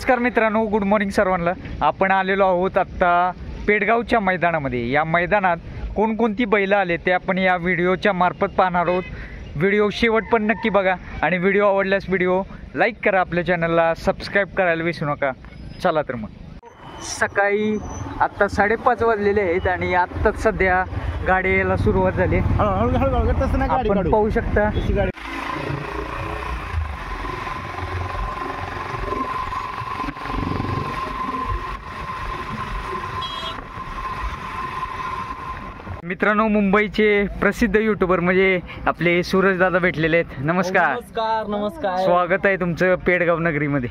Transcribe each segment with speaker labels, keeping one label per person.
Speaker 1: नमस्कार मित्रांनो, good morning सर्वांना। आपण आलेलो आहोत आत्ता पेडगावच्या मैदानामध्ये। या मैदानात कोणकोणती बैल आले ते आपण या व्हिडिओच्या मार्फत पाहणार आहोत। व्हिडिओ शेवट पण नक्की बघा आणि व्हिडिओ आवडल्यास व्हिडिओ लाईक करा, आपल्या चॅनलला सबस्क्राईब करायला विसरू नका। चला तर मग सकाळी आत्ता 5:30 वाजलेले आहेत आणि आत्ताच सध्या गाडी यायला सुरुवात झाली। आपण पाहू शकता मित्रांनो, मुंबईचे प्रसिद्ध यूट्यूबर म्हणजे आपले सूरज दादा भेटलेले आहेत। नमस्कार।
Speaker 2: नमस्कार नमस्कार,
Speaker 1: स्वागत आहे तुमचं पेडगाव नगरीमध्ये।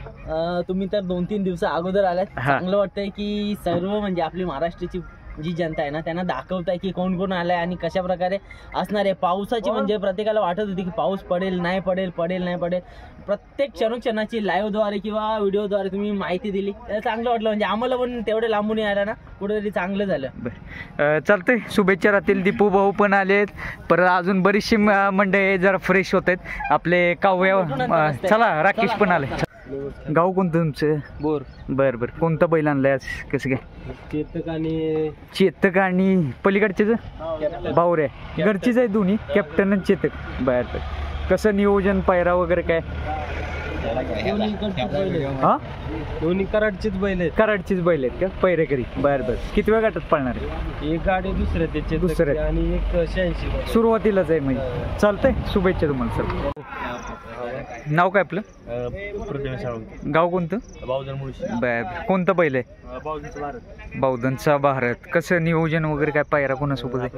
Speaker 2: तुम्ही तर 2-3 दिवस अगोदर आलात। चांगलं वाटतंय की सर्व म्हणजे आपली महाराष्ट्राची जी जनता आहे ना त्यांना दाखवताय की कोण कोण आलाय आणि कशा प्रकारे असणार आहे। पावसाची म्हणजे प्रत्येकाला वाटत होती की पाऊस पडेल नाही पडेल, पडेल नाही पडेल। प्रत्येक क्षणोक्षणाची लाईव्हद्वारे किंवा व्हिडिओद्वारे तुम्ही माहिती दिली, चांगलं वाटलं। म्हणजे आम्हाला पण तेवढे लांबून यायला ना कुठेतरी चांगलं झालं।
Speaker 1: चालतंय, शुभेच्छा राहतील। दीपू भाऊ पण आलेत, परत अजून बरीचशी मंडळी जरा फ्रेश होत आहेत। आपले काव्या, चला राकेश पण आले। गाव कोणतं तुमचं?
Speaker 2: बोर।
Speaker 1: बर बर, कोणतं बैल आणलंय आज? कसं काय? चेतक आणि पलीकडचे बावऱ्या घरचीच आहे दोन्ही, कॅप्टन आणि चेतक। बर बर, कसं नियोजन पायरा वगैरे काय? हा,
Speaker 2: दोन्ही कराडचीच बैल आहेत।
Speaker 1: कराडचीच बैल आहेत का पैरेकरी? बर बर, किती वेळ गाठात पाळणार आहे?
Speaker 2: एक गाडी दुसऱ्या त्याचे
Speaker 1: दुसरे
Speaker 2: आणि एक 86
Speaker 1: सुरुवातीलाच आहे म्हणजे। चालतंय, शुभेच्छा तुम्हाला सर। नाव काय आपलं? गाव कोणतं? बर, कोणतं बैल आहे? बावधनचा भारत। कसं नियोजन वगैरे काय, पायरा कोणासोबत आहे?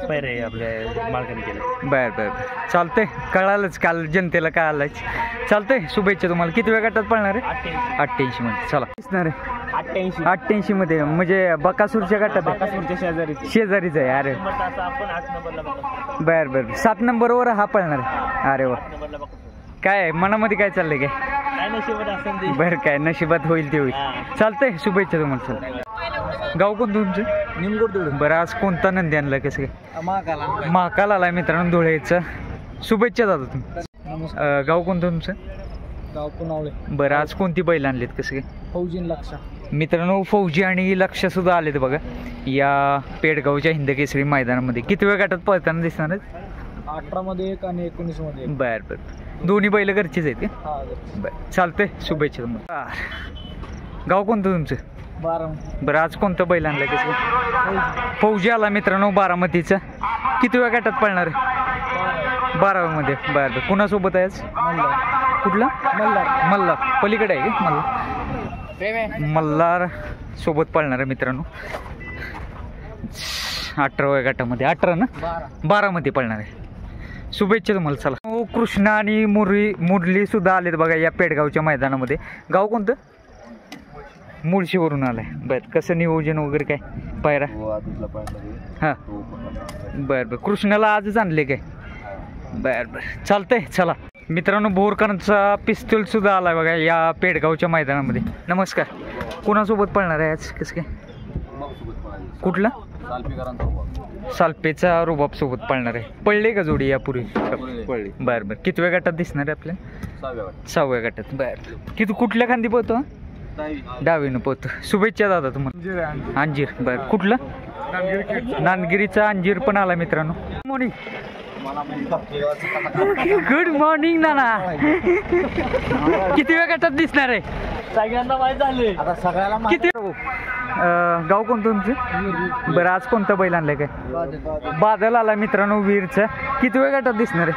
Speaker 2: पायरा आहे आपल्या मालकाने केलं।
Speaker 1: बर बर, चालतंय, कळालंच काल जनतेला काय आलायच। चालतंय, शुभेच्छा तुम्हाला। किती वेळ गटात पळणार आहे? 88 मध्ये। चला, दिसणार आहे 88 मध्ये, म्हणजे बकासूरच्या गटात?
Speaker 2: बकासूरच्या
Speaker 1: शेजारीच आहे। अरे बर बर, 7 नंबरवर हा पळणार आहे। अरे वा, काय मनामध्ये काय चाललंय? काय
Speaker 2: नशिबात असेल
Speaker 1: बरं, काय नशिबात होईल ते होईल। चालतंय, शुभेच्छा तुम्हाला सर। गाव कोणतं तुमचं?
Speaker 2: निमगोड।
Speaker 1: बरं, आज कोणता नंदी आणलाय? कसं काय? महाकाल आलाय मित्रांनो धुळेचा। शुभेच्छा दादा तुम्ही। गाव कोणतं तुमचं?
Speaker 2: गाव पुनावळे।
Speaker 1: बरं, आज कोणती बैल आणलीत? कसं काय?
Speaker 2: फौजी लक्ष
Speaker 1: मित्रांनो, फौजी आणि लक्ष सुद्धा आलेत बघा या पेडगावच्या हिंदकेसरी मैदानामध्ये। किती वेळ गटात पळताना दिसणार आहेत?
Speaker 2: 18 मध्ये एक आणि 19 मध्ये।
Speaker 1: बर बर, दोन्ही बैल घरचीच आहेत का? बरं, चालतंय, शुभेच्छा तुम्हाला। गाव कोणतं तुमचं?
Speaker 2: बारामती।
Speaker 1: बरं, आज कोणतं बैल आणलंय? कसं? फौजी आला मित्रांनो बारामतीचा। किती वेळ गटात पळणार आहे? 12 मध्ये। बरं बरं, कुणासोबत आहे आज? कुठला? मल्हार पलीकडे आहे का? मल्हार सोबत पळणार आहे मित्रांनो। 18व्या गटामध्ये, 18 ना? 12 मध्ये पळणार आहे। शुभेच्छा तुम्हाला। चला, कृष्णा आणि मुरली सुद्धा आलेत बघा या पेडगावच्या मैदानामध्ये। गाव कोणतं? मुळशीवरून आलाय। बरं, कसं नियोजन वगैरे काय, पायरा? हां बरं बरं, कृष्णाला आजच आणले काय? बरं बरं, चालतंय। चला मित्रांनो, बोरकरांचा पिस्तूल सुद्धा आलाय बघा या पेडगावच्या मैदानामध्ये। नमस्कार, कोणासोबत पळणार आहे आज? कसं काय? कुठला? सालपेचा रुबाब सोबत पळणार आहे। पळले का जोडी यापूर्वी? बरं बरं, किती वेळ गटात दिसणार आहे आपल्या? 6व्या गटात। बरं, किती कुठल्या खांदी पोहतो? डावीनं पोहतो। शुभेच्छा दादा तुम्हाला। अंजीर, बरं, कुठलं? नांदगिरीचा अंजीर पण आला मित्रांनो। मॉर्निंग, गुड मॉर्निंग नाना। किती वेळ गटात दिसणार आहे?
Speaker 2: सगळ्यांना माहित झाले आता सगळ्याला।
Speaker 1: किती? गाव कोणतं तुमचं? बरं, आज कोणता बैल आणलाय? काय बादल आला मित्रांनो वीरचा। किती वेळ गटात दिसणार आहे?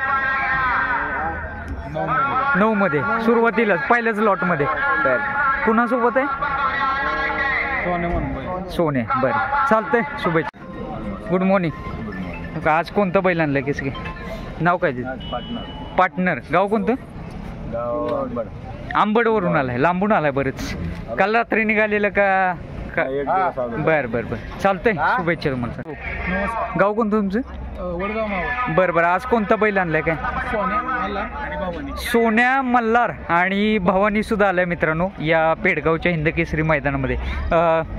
Speaker 1: 9 मध्ये, सुरुवातीलाच पहिल्याच लॉट मध्ये। बरं, कुणासोबत आहे? सोने। बरं, चालतंय, शुभेच्छा। Good morning. आज कोणतं बैल आणलंय? कसं काय नाव काय? पार्टनर। गाव कोणतं? आंबडवरून आलाय, लांबून आलाय बरंच। काल रात्री निघालेलं का? बरं बरं बरं, चालतंय, शुभेच्छा तुम्हाला। गाव कोणतं तुमचं? बरं बरं, आज कोणता बैल आणलाय? काय सोन्या, मल्हार आणि भवानी सुद्धा आलाय मित्रांनो या पेडगावच्या हिंदकेसरी मैदानामध्ये।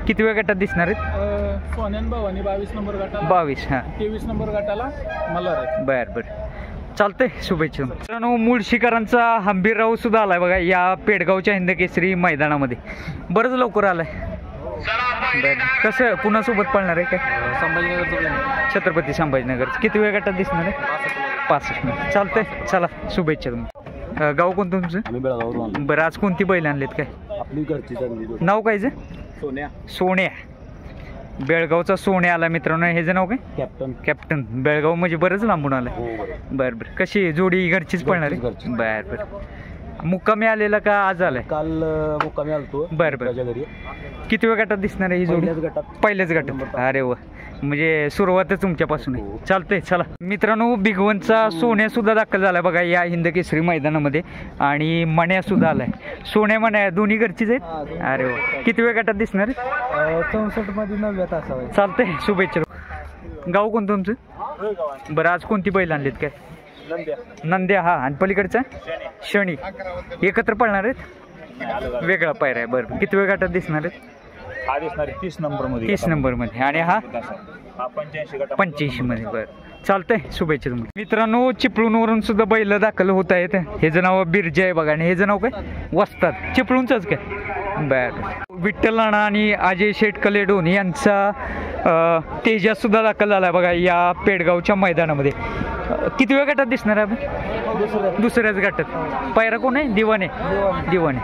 Speaker 1: किती वेळ गटात दिसणार आहेत?
Speaker 2: सोन्या भवानी 22 नंबर गटाला,
Speaker 1: 22। हां,
Speaker 2: 23 नंबर गटाला मल्हार आहे।
Speaker 1: बरं बरं, चालतंय, शुभेच्छा. मित्रांनो मुळशीकरांचा हंबीरराव सुद्धा आलाय बघा या पेडगावच्या हिंद केसरी मैदानामध्ये. बरंच लवकर आलाय. बरं, कसं कुणासोबत पळणार आहे काय?
Speaker 2: संभाजीनगर
Speaker 1: छत्रपती संभाजीनगर. किती वेळ गटात दिसणार आहे? 65 मिनिट. चालतंय, चला शुभेच्छा तुम्हाला. गाव कोणतं तुमचं?
Speaker 2: आम्ही बेळगावरून.
Speaker 1: बरं, आज कोणती बैल आणलेत काय?
Speaker 2: आपली घरची चांगली.
Speaker 1: नाव काय?
Speaker 2: सोन्या.
Speaker 1: सोन्या. बेळगावचा सोन्या आला मित्रांनो. ह्याचं नाव काय?
Speaker 2: कॅप्टन.
Speaker 1: कॅप्टन. बेळगाव म्हणजे बरंच लांबून आलाय. बरं बरं. कशी जोडी घरचीच पळणार आहे?
Speaker 2: घरचीच.
Speaker 1: बरं बरं. मुक्कामी आलेला का आज आलाय?
Speaker 2: काल मुक्कामी आलतो.
Speaker 1: बरं बरं.
Speaker 2: घरी.
Speaker 1: किती वेळ गटात दिसणार आहे ही जोडी? पहिल्याच गटात. अरे वा, म्हणजे सुरुवातच तुमच्यापासून आहे. चालतंय, चला. मित्रांनो बिगवनचा सोन्या सुद्धा दाखल झालाय बघा या हिंद केसरी मैदानामध्ये. आणि मण्या सुद्धा आलाय. सोन्या मण्या दोन्ही घरचीच आहेत. अरे वा, किती वेळ गटात दिसणार आहे?
Speaker 2: 64 मध्ये 9 तासावर.
Speaker 1: चालतंय, शुभेच्छा. गाव कोणतं तुमचं? बरं, आज कोणती बैल आणलीत काय? नंद्या. हा, आणि पलीकडचा शनी. एकत्र पळणार आहेत? वेगळा पायरा आहे. बरं, किती वेळ गटात दिसणार आहेत?
Speaker 2: 30 नंबर मध्ये.
Speaker 1: 30 नंबर मध्ये. आणि हा
Speaker 2: 85
Speaker 1: मध्ये. बरं, चालतंय, शुभेच्छा तुम्हाला. मित्रांनो चिपळूणवरून सुद्धा बैल दाखल होत आहेत. ह्याचं नाव बिरजा आहे बघा. आणि ह्याचं नाव काय? वस्ताद. चिपळूणचंच काय? बरं. विठ्ठल राणा आणि अजय शेठ कलेडोन यांचा तेजा सुद्धा दाखल झाला बघा या पेडगावच्या मैदानामध्ये. किती वेळ गटात दिसणार आहे? दुसऱ्याच गटात. पायरा कोण आहे? दिवाने.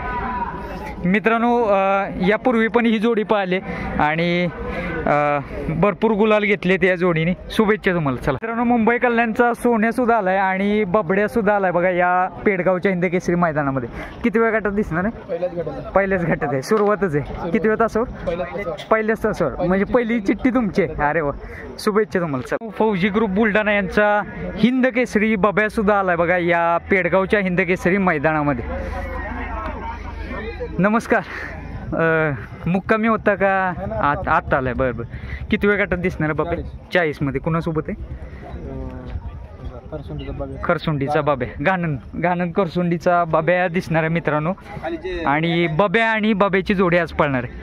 Speaker 1: मित्रांनो यापूर्वी पण ही जोडी पाहिले आणि भरपूर गुलाल घेतले त्या जोडीने. शुभेच्छा तुम्हाला. चला मित्रांनो मुंबई कल्याणचा सोन्या सुद्धा आलाय आणि बबड्या सुद्धा आलाय बघा या पेडगावच्या हिंद केसरी मैदानामध्ये. किती वेळ गटात दिसणार आहे? पहिल्याच गटात आहे. सुरुवातच आहे. किती वेळ तासावर? पहिल्याच तासावर. म्हणजे पहिली चिठ्ठी तुमची आहे. अरे वा, शुभेच्छा तुम्हाला. चला, फौजी ग्रुप बुलढाणा यांचा हिंद केसरी बब्या सुद्धा आलाय बघा या पेडगावच्या हिंद केसरी मैदानामध्ये. नमस्कार. मुक्कामी होता का? आत्ता आलाय. बरं बरं. किती वेळ गटात दिसणार आहे बाबे? 40 मध्ये. कुणासोबत आहे? खरसुंडीचा बाब्या. गाणन खरसुंडीचा बाब्या दिसणार आहे मित्रांनो. आणि बब्या आणि बाब्याची जोडी आज पळणार आहे.